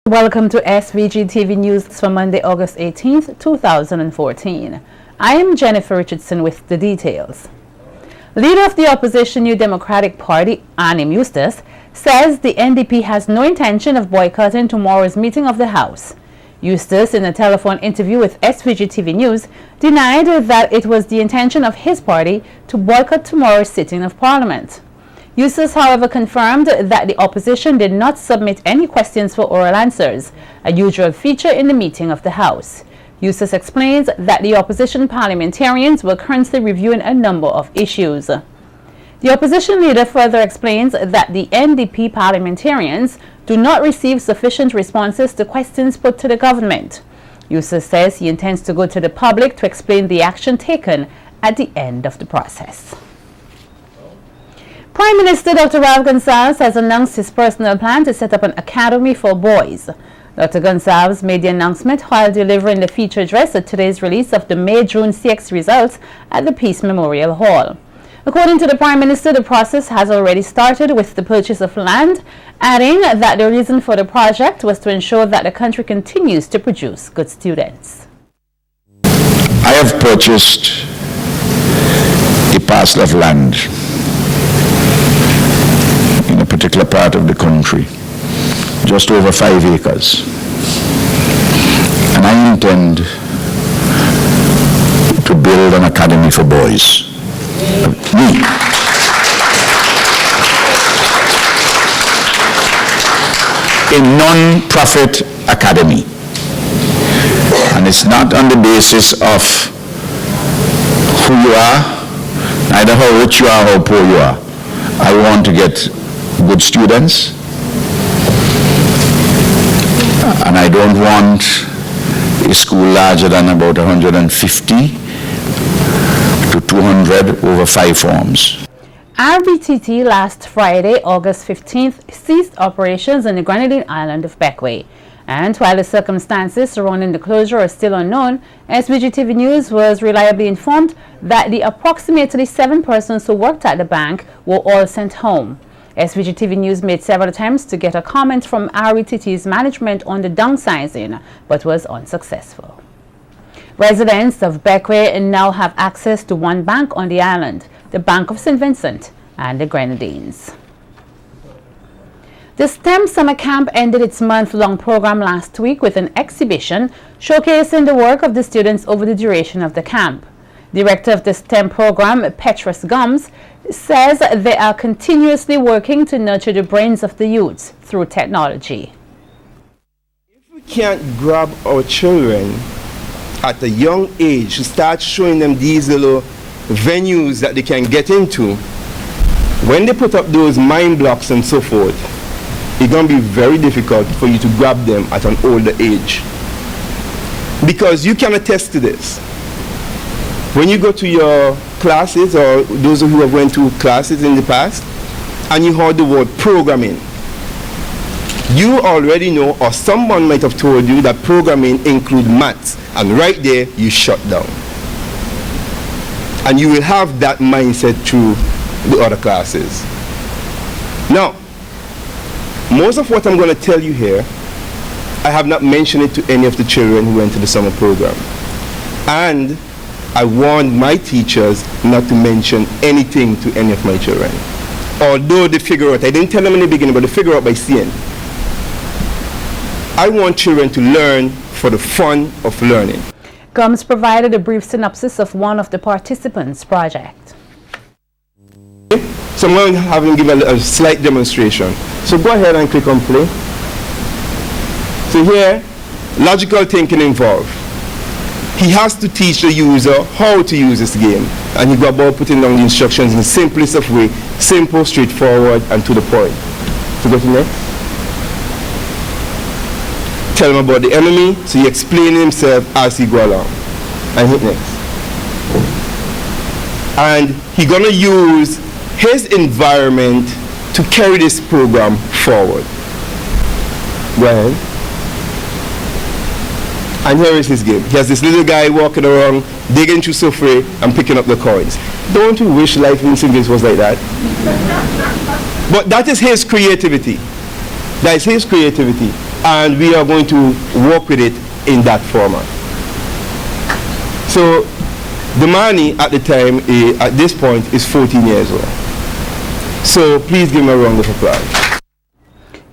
Welcome to SVG-TV News for Monday, August 18th, 2014. I am Jennifer Richardson with the details. Leader of the opposition New Democratic Party, Annim Eustace, says the NDP has no intention of boycotting tomorrow's meeting of the House. Eustace, in a telephone interview with SVG-TV News, denied that it was the intention of his party to boycott tomorrow's sitting of Parliament. Eustace, however, confirmed that the opposition did not submit any questions for oral answers, a usual feature in the meeting of the House. Eustace explains that the opposition parliamentarians were currently reviewing a number of issues. The opposition leader further explains that the NDP parliamentarians do not receive sufficient responses to questions put to the government. Eustace says he intends to go to the public to explain the action taken at the end of the process. Prime Minister Dr. Ralph Gonsalves has announced his personal plan to set up an academy for boys. Dr. Gonsalves made the announcement while delivering the feature address at today's release of the May-June CX results at the Peace Memorial Hall. According to the Prime Minister, the process has already started with the purchase of land, adding that the reason for the project was to ensure that the country continues to produce good students. I have purchased a parcel of land in a particular part of the country, just over 5 acres. And I intend to build an academy for boys. Me. A non-profit academy. And it's not on the basis of who you are, neither how rich you are, how poor you are. I want to get good students, and I don't want a school larger than about 150 to 200 over 5 forms. RBTT last Friday, August 15th, ceased operations on the Grenadine island of Bequia. And while the circumstances surrounding the closure are still unknown, SVG-TV News was reliably informed that the approximately 7 persons who worked at the bank were all sent home. SVG-TV News made several attempts to get a comment from RBTT's management on the downsizing, but was unsuccessful. Residents of Bequia now have access to one bank on the island, the Bank of St. Vincent and the Grenadines. The STEM Summer Camp ended its month-long program last week with an exhibition showcasing the work of the students over the duration of the camp. Director of the STEM program, Petrus Gums, says they are continuously working to nurture the brains of the youths through technology. If we can't grab our children at a young age to start showing them these little venues that they can get into, when they put up those mind blocks and so forth, it's going to be very difficult for you to grab them at an older age. Because you can attest to this. When you go to your classes, or those who have went to classes in the past, and you heard the word programming, you already know, or someone might have told you, that programming includes maths, and right there you shut down. And you will have that mindset through the other classes. Now, most of what I'm going to tell you here, I have not mentioned it to any of the children who went to the summer program. And I warned my teachers not to mention anything to any of my children. Although they figure out, I didn't tell them in the beginning, but they figure out by seeing. I want children to learn for the fun of learning. Gums provided a brief synopsis of one of the participants' project. So I'm going to have him give a slight demonstration. So go ahead and click on play. So here, logical thinking involved. He has to teach the user how to use this game. And he go about putting down the instructions in the simplest of way, simple, straightforward, and to the point. So go to next. Tell him about the enemy, so he explains himself as he go along. And hit next. And he's going to use his environment to carry this program forward. Go ahead. And here is his game. He has this little guy walking around, digging through software and picking up the coins. Don't you wish life in St. was like that? But that is his creativity. That is his creativity. and we are going to work with it in that format. So the money at the time, at this point, is 14 years old. So please give me a round of applause.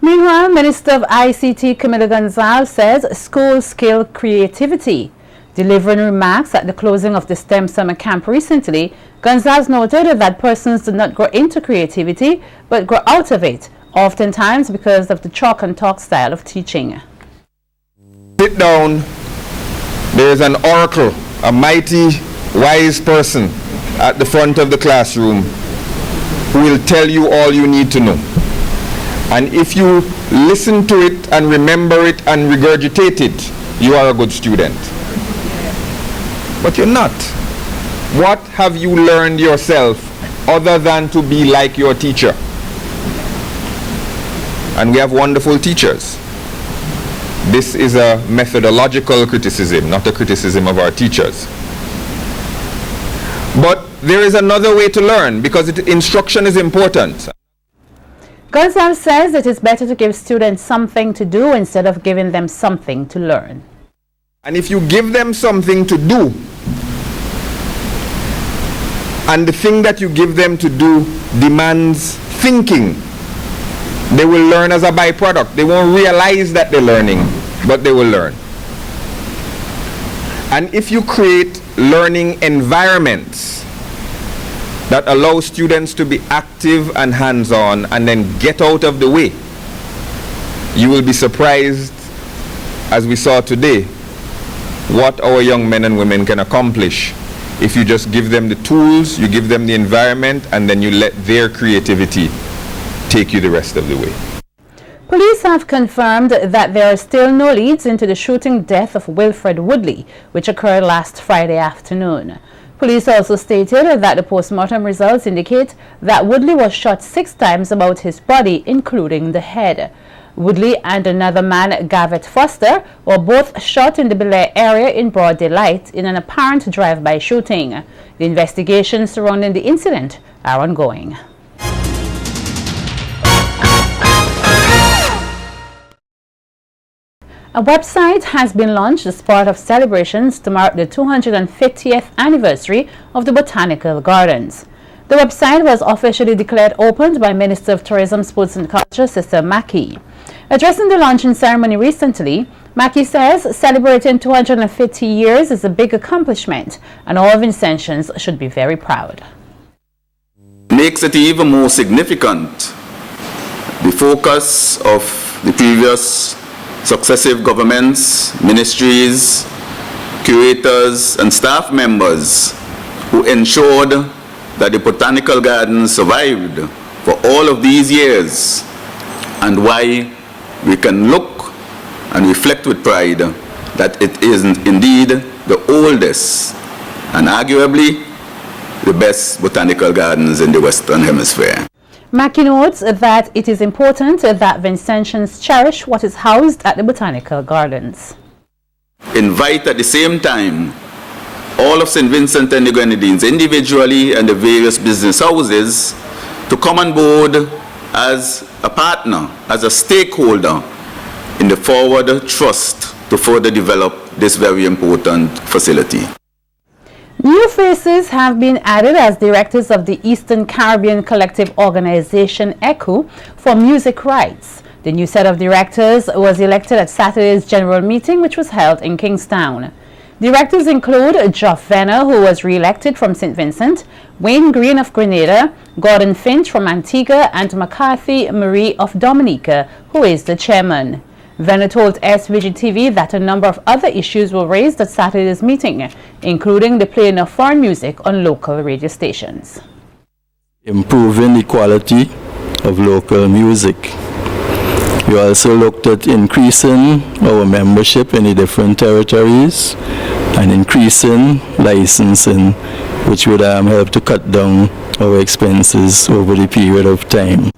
Meanwhile, Minister of ICT Camila Gonzalez says schools skill creativity. Delivering remarks at the closing of the STEM summer camp recently, Gonzalez noted that persons do not grow into creativity but grow out of it, oftentimes because of the chalk and talk style of teaching. Sit down, there is an oracle, a mighty, wise person at the front of the classroom who will tell you all you need to know. And if you listen to it and remember it and regurgitate it, you are a good student. But you're not. What have you learned yourself other than to be like your teacher? And we have wonderful teachers. This is a methodological criticism, not a criticism of our teachers. But there is another way to learn, because instruction is important. Gonzalez says it is better to give students something to do instead of giving them something to learn. And if you give them something to do, and the thing that you give them to do demands thinking, they will learn as a byproduct. They won't realize that they're learning, but they will learn. And if you create learning environments that allow students to be active and hands-on and then get out of the way, you will be surprised, as we saw today, what our young men and women can accomplish if you just give them the tools, you give them the environment, and then you let their creativity take you the rest of the way. Police have confirmed that there are still no leads into the shooting death of Wilfred Woodley, which occurred last Friday afternoon. Police also stated that the postmortem results indicate that Woodley was shot 6 times about his body, including the head. Woodley and another man, Gavett Foster, were both shot in the Belair area in broad daylight in an apparent drive-by shooting. The investigations surrounding the incident are ongoing. A website has been launched as part of celebrations to mark the 250th anniversary of the Botanical Gardens. The website was officially declared open by Minister of Tourism, Sports and Culture, Sister Mackey. Addressing the launching ceremony recently, Mackey says celebrating 250 years is a big accomplishment and all Vincentians should be very proud. Makes it even more significant the focus of the previous successive governments, ministries, curators and staff members who ensured that the Botanical Gardens survived for all of these years, and why we can look and reflect with pride that it is indeed the oldest and arguably the best botanical gardens in the Western Hemisphere. Mackey notes that it is important that Vincentians cherish what is housed at the Botanical Gardens. Invite at the same time all of St. Vincent and the Grenadines individually and the various business houses to come on board as a partner, as a stakeholder in the forward trust to further develop this very important facility. New faces have been added as directors of the Eastern Caribbean Collective Organization, ECU, for music rights. The new set of directors was elected at Saturday's general meeting, which was held in Kingstown. Directors include Geoff Venner, who was re-elected from St. Vincent, Wayne Green of Grenada, Gordon Finch from Antigua, and McCarthy Marie of Dominica, who is the chairman. Venner told SVG-TV that a number of other issues were raised at Saturday's meeting, including the playing of foreign music on local radio stations. Improving the quality of local music. We also looked at increasing our membership in the different territories and increasing licensing, which would help to cut down our expenses over the period of time.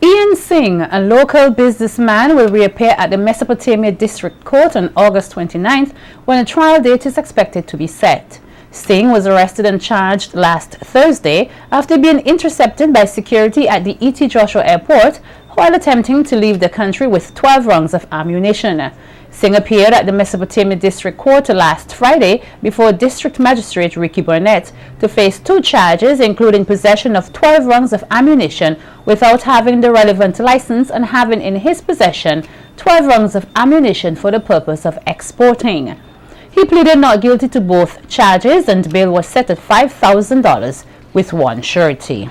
Ian Singh, a local businessman, will reappear at the Mesopotamia District Court on August 29th when a trial date is expected to be set. Singh was arrested and charged last Thursday after being intercepted by security at the E.T. Joshua Airport, while attempting to leave the country with 12 rounds of ammunition. Singh appeared at the Mesopotamia District Court last Friday before District Magistrate Ricky Burnett to face 2 charges, including possession of 12 rounds of ammunition without having the relevant license and having in his possession 12 rounds of ammunition for the purpose of exporting. He pleaded not guilty to both charges, and bail was set at $5,000 with one surety.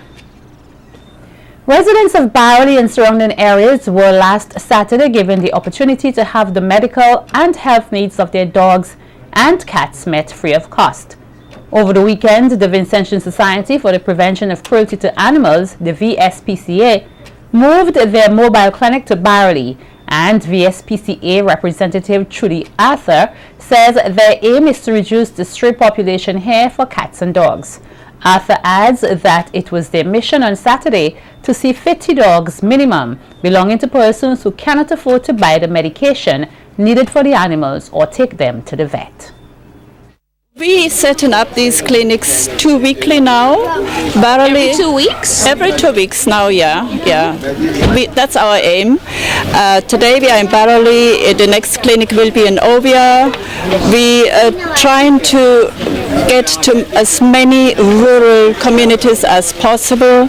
Residents of Barley and surrounding areas were last Saturday given the opportunity to have the medical and health needs of their dogs and cats met free of cost. Over the weekend, the Vincentian Society for the Prevention of Cruelty to Animals, the VSPCA, moved their mobile clinic to Barley, and VSPCA representative Trudy Arthur says their aim is to reduce the stray population here for cats and dogs. Arthur adds that it was their mission on Saturday to see 50 dogs minimum belonging to persons who cannot afford to buy the medication needed for the animals or take them to the vet. We setting up these clinics 2 weekly now. Barely, every 2 weeks? Every 2 weeks now, yeah. That's our aim. Today we are in Barley. The next clinic will be in Ovia. We are trying to get to as many rural communities as possible.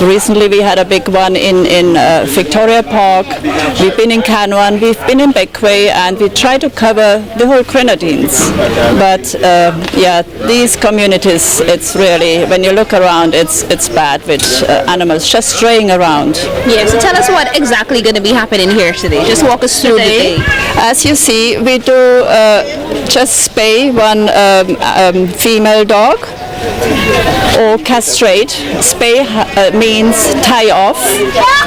Recently we had a big one in Victoria Park. We've been in Canwan, we've been in Beckway, and we try to cover the whole Grenadines. But these communities, it's really, when you look around, it's bad with animals just straying around. Yeah, so tell us what exactly going to be happening here today. Just walk us through today, the day. As you see, we do just spay one female dog or castrate. Spay means tie off.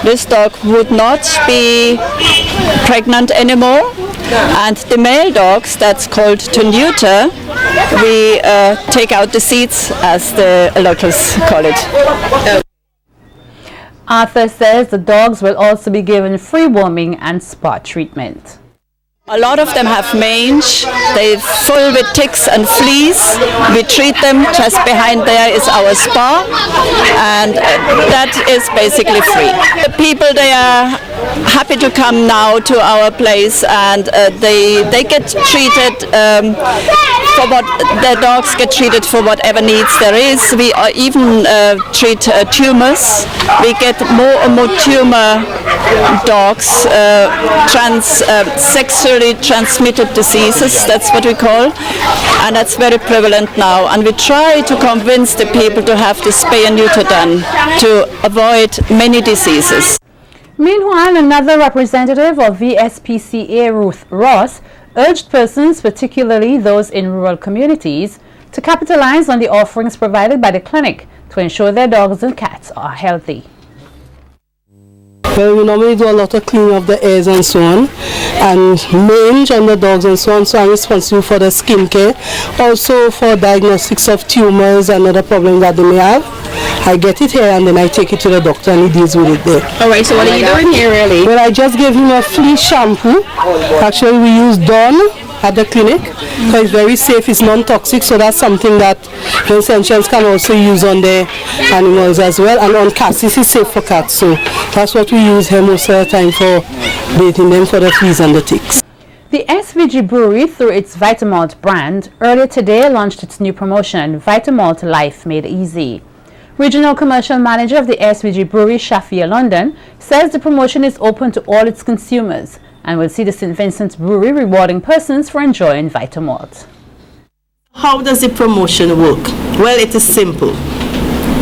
This dog would not be pregnant anymore. And the male dogs, that's called to neuter, we take out the seeds, as the locals call it. Arthur says the dogs will also be given free worming and spot treatment. A lot of them have mange, they're full with ticks and fleas. We treat them. Just behind there is our spa, and that is basically free. The people, they are happy to come now to our place, and they get treated for what the dogs get treated for whatever needs there is. We even treat tumors. We get more and more tumor dogs, sexually transmitted diseases, that's what we call, and that's very prevalent now, and we try to convince the people to have the spay and neuter done to avoid many diseases. Meanwhile, another representative of VSPCA, Ruth Ross, urged persons, particularly those in rural communities, to capitalize on the offerings provided by the clinic to ensure their dogs and cats are healthy. Well, we normally do a lot of cleaning of the ears and so on, and mange on the dogs and so on, so I'm responsible for the skincare, also for diagnostics of tumors and other problems that they may have. I get it here and then I take it to the doctor and he deals with it there. Alright, so what are you doing here really? Well, I just gave him a flea shampoo. Actually, we use Dawn at the clinic, so it's very safe, it's non-toxic, so that's something that Vincentians can also use on their animals as well, and on cats. This is safe for cats, so that's what we use here most of the time for baiting them for the fleas and the ticks. The SVG Brewery, through its Vitamalt brand, earlier today launched its new promotion, Vitamalt Life Made Easy. Regional Commercial Manager of the SVG Brewery, Shafia London, says the promotion is open to all its consumers and will see the St. Vincent's Brewery rewarding persons for enjoying Vitamalt. How does the promotion work? Well, it is simple.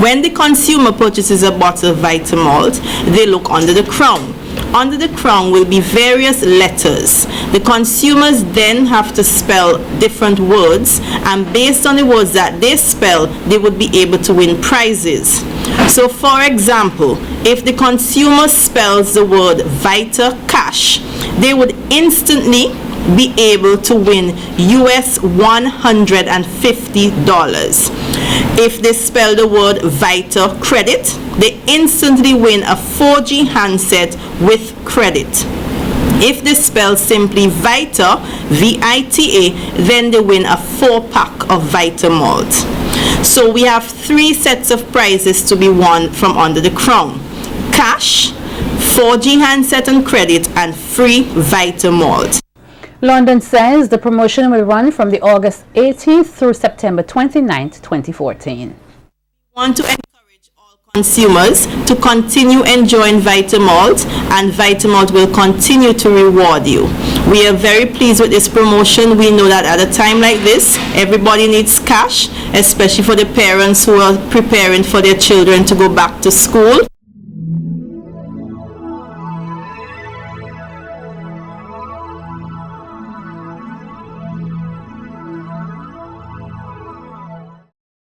When the consumer purchases a bottle of Vitamalt, they look under the crown. Under the crown will be various letters. The consumers then have to spell different words, and based on the words that they spell, they would be able to win prizes. So for example, if the consumer spells the word Vita Cash, they would instantly be able to win US $150. If they spell the word Vita Credit, they instantly win a 4G handset with credit. If they spell simply Vita, V-I-T-A, then they win a 4-pack of Vitamalt. So we have 3 sets of prizes to be won from under the crown: cash, 4G handset on credit, and free Vitamalt. London says the promotion will run from the August 18th through September 29th, 2014. We want to encourage all consumers to continue enjoying Vitamalt, and Vitamalt will continue to reward you. We are very pleased with this promotion. We know that at a time like this, everybody needs cash, especially for the parents who are preparing for their children to go back to school.